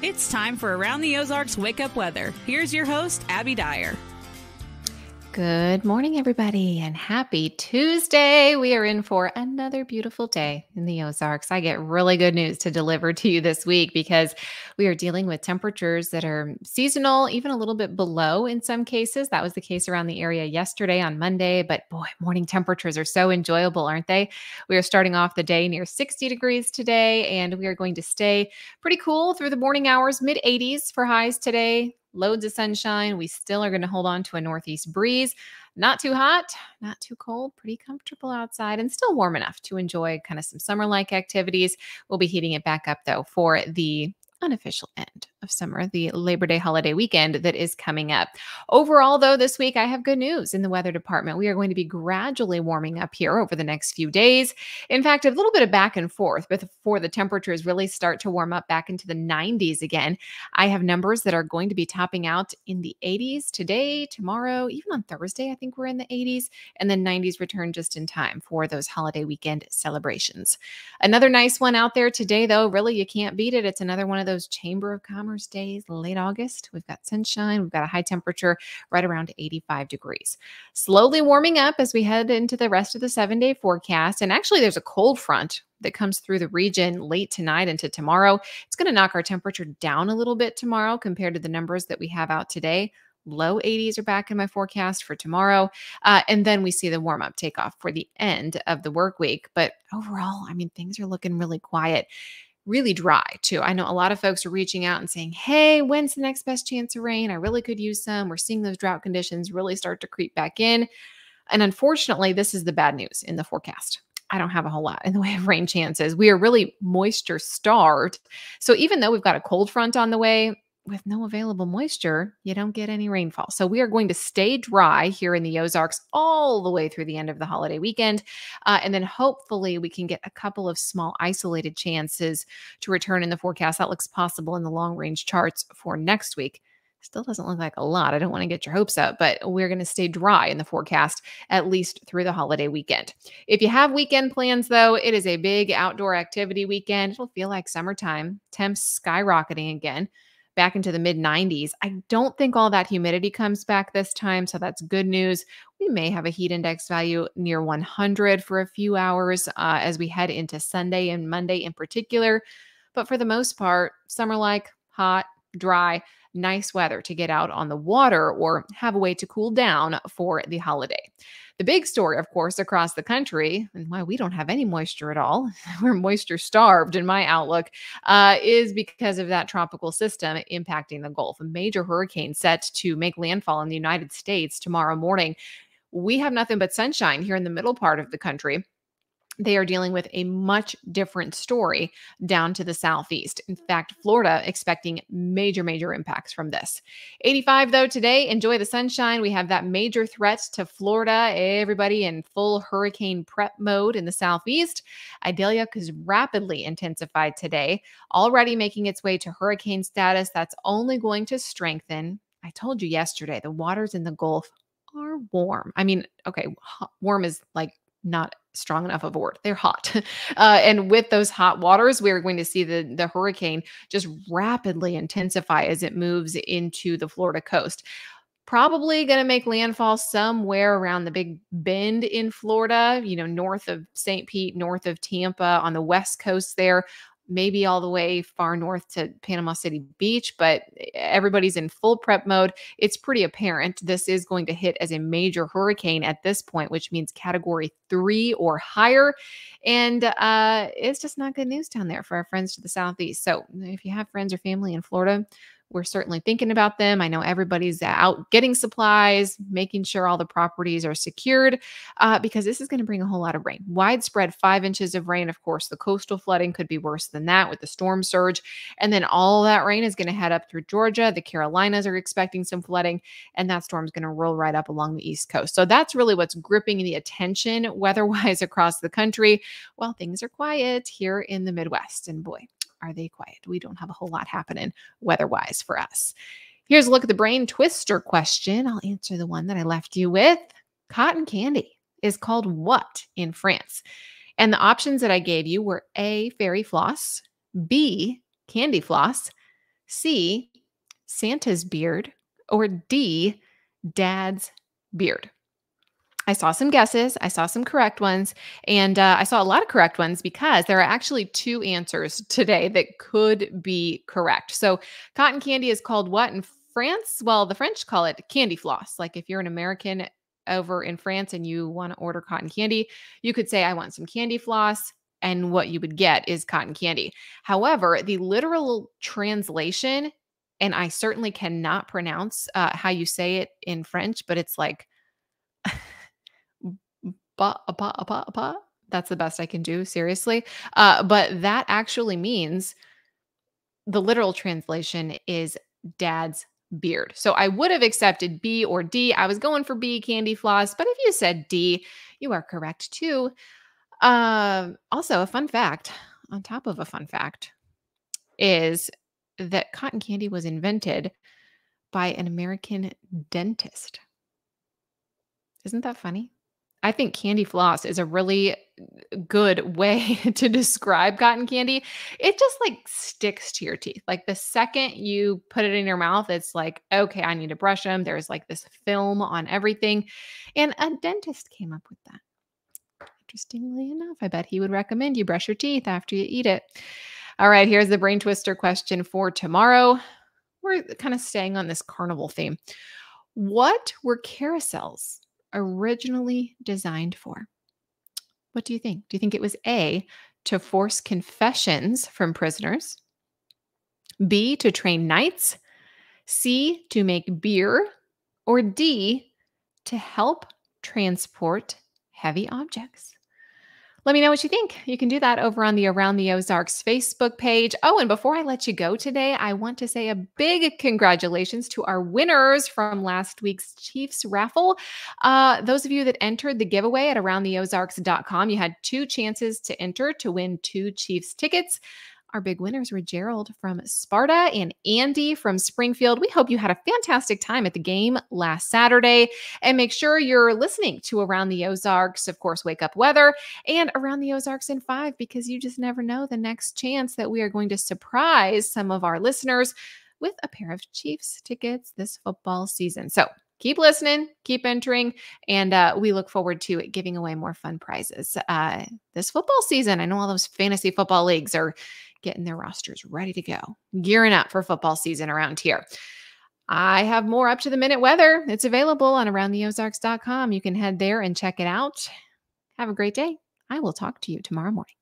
It's time for Around the Ozarks Wake Up Weather. Here's your host, Abby Dyer. Good morning, everybody, and happy Tuesday. We are in for another beautiful day in the Ozarks. I get really good news to deliver to you this week because we are dealing with temperatures that are seasonal, even a little bit below in some cases. That was the case around the area yesterday on Monday, but boy, morning temperatures are so enjoyable, aren't they? We are starting off the day near 60 degrees today, and we are going to stay pretty cool through the morning hours, mid 80s for highs today. Loads of sunshine. We still are going to hold on to a northeast breeze. Not too hot, not too cold, pretty comfortable outside, and still warm enough to enjoy kind of some summer-like activities. We'll be heating it back up, though, for the unofficial end of summer, the Labor Day holiday weekend that is coming up. Overall, though, this week I have good news in the weather department. We are going to be gradually warming up here over the next few days. In fact, a little bit of back and forth before the temperatures really start to warm up back into the 90s again. I have numbers that are going to be topping out in the 80s today, tomorrow, even on Thursday. I think we're in the 80s, and then 90s return just in time for those holiday weekend celebrations. Another nice one out there today, though, really you can't beat it. It's another one of those Chamber of Commerce days, late August. We've got sunshine. We've got a high temperature right around 85 degrees. Slowly warming up as we head into the rest of the 7-day forecast. And actually, there's a cold front that comes through the region late tonight into tomorrow. It's going to knock our temperature down a little bit tomorrow compared to the numbers that we have out today. Low 80s are back in my forecast for tomorrow. And then we see the warm up take off for the end of the work week. But overall, I mean, things are looking really quiet. Really dry too. I know a lot of folks are reaching out and saying, hey, when's the next best chance of rain? I really could use some. We're seeing those drought conditions really start to creep back in. And unfortunately, this is the bad news in the forecast. I don't have a whole lot in the way of rain chances. We are really moisture starved. So even though we've got a cold front on the way, with no available moisture, you don't get any rainfall. So we are going to stay dry here in the Ozarks all the way through the end of the holiday weekend. And then hopefully we can get a couple of small isolated chances to return in the forecast. That looks possible in the long range charts for next week. Still doesn't look like a lot. I don't want to get your hopes up, but we're going to stay dry in the forecast at least through the holiday weekend. If you have weekend plans, though, it is a big outdoor activity weekend. It'll feel like summertime. Temps skyrocketing again, back into the mid 90s. I don't think all that humidity comes back this time, so that's good news. We may have a heat index value near 100 for a few hours as we head into Sunday and Monday in particular. But for the most part, summer-like, hot, dry, nice weather to get out on the water or have a way to cool down for the holiday. The big story, of course, across the country, and why we don't have any moisture at all, we're moisture starved in my outlook, is because of that tropical system impacting the Gulf. A major hurricane set to make landfall in the United States tomorrow morning. We have nothing but sunshine here in the middle part of the country. They are dealing with a much different story down to the southeast. In fact, Florida expecting major impacts from this. 85 though today. Enjoy the sunshine. We have that major threat to Florida. Everybody in full hurricane prep mode in the southeast. Idalia has rapidly intensified today, already making its way to hurricane status. That's only going to strengthen. I told you yesterday, the waters in the Gulf are warm. I mean, okay, warm is like not strong enough of a word. They're hot. And with those hot waters, we're going to see the hurricane just rapidly intensify as it moves into the Florida coast. Probably going to make landfall somewhere around the Big Bend in Florida, north of St. Pete, north of Tampa, on the west coast there. Maybe all the way far north to Panama City Beach, but everybody's in full prep mode. It's pretty apparent this is going to hit as a major hurricane at this point, which means category 3 or higher. And it's just not good news down there for our friends to the southeast. So if you have friends or family in Florida, we're certainly thinking about them. I know everybody's out getting supplies, making sure all the properties are secured because this is going to bring a whole lot of rain. Widespread 5 inches of rain. Of course, the coastal flooding could be worse than that with the storm surge. And then all that rain is going to head up through Georgia. The Carolinas are expecting some flooding, and that storm's going to roll right up along the East Coast. So that's really what's gripping the attention weather-wise across the country. Well, things are quiet here in the Midwest. And boy, are they quiet. We don't have a whole lot happening weather-wise for us. Here's a look at the brain twister question. I'll answer the one that I left you with. Cotton candy is called what in France? And the options that I gave you were A, fairy floss, B, candy floss, C, Santa's beard, or D, Dad's beard? I saw some guesses. I saw some correct ones. And I saw a lot of correct ones because there are actually two answers today that could be correct. So, cotton candy is called what in France? Well, the French call it candy floss. Like if you're an American over in France and you want to order cotton candy, you could say, I want some candy floss. And what you would get is cotton candy. However, the literal translation, and I certainly cannot pronounce how you say it in French, but it's like, ba. That's the best I can do, seriously. But that actually means the literal translation is dad's beard. So I would have accepted B or D. I was going for B, candy floss, but if you said D, you are correct too. Also, a fun fact on top of a fun fact is that cotton candy was invented by an American dentist. Isn't that funny? I think candy floss is a really good way to describe cotton candy. It just like sticks to your teeth. Like the second you put it in your mouth, it's like, okay, I need to brush them. There's like this film on everything. And a dentist came up with that. Interestingly enough, I bet he would recommend you brush your teeth after you eat it. All right, here's the brain twister question for tomorrow. We're kind of staying on this carnival theme. What were carousels originally designed for? What do you think? Do you think it was A, to force confessions from prisoners, B, to train knights, C, to make beer, or D, to help transport heavy objects? Let me know what you think. You can do that over on the Around the Ozarks Facebook page. Oh, and before I let you go today, I want to say a big congratulations to our winners from last week's Chiefs raffle. Those of you that entered the giveaway at aroundtheozarks.com, you had two chances to enter to win 2 Chiefs tickets. Our big winners were Gerald from Sparta and Andy from Springfield. We hope you had a fantastic time at the game last Saturday. And make sure you're listening to Around the Ozarks, of course, Wake Up Weather, and Around the Ozarks in 5, because you just never know the next chance that we are going to surprise some of our listeners with a pair of Chiefs tickets this football season. So keep listening, keep entering, and we look forward to giving away more fun prizes this football season. I know all those fantasy football leagues are getting their rosters ready to go, gearing up for football season around here. I have more up-to-the-minute weather. It's available on aroundtheozarks.com. You can head there and check it out. Have a great day. I will talk to you tomorrow morning.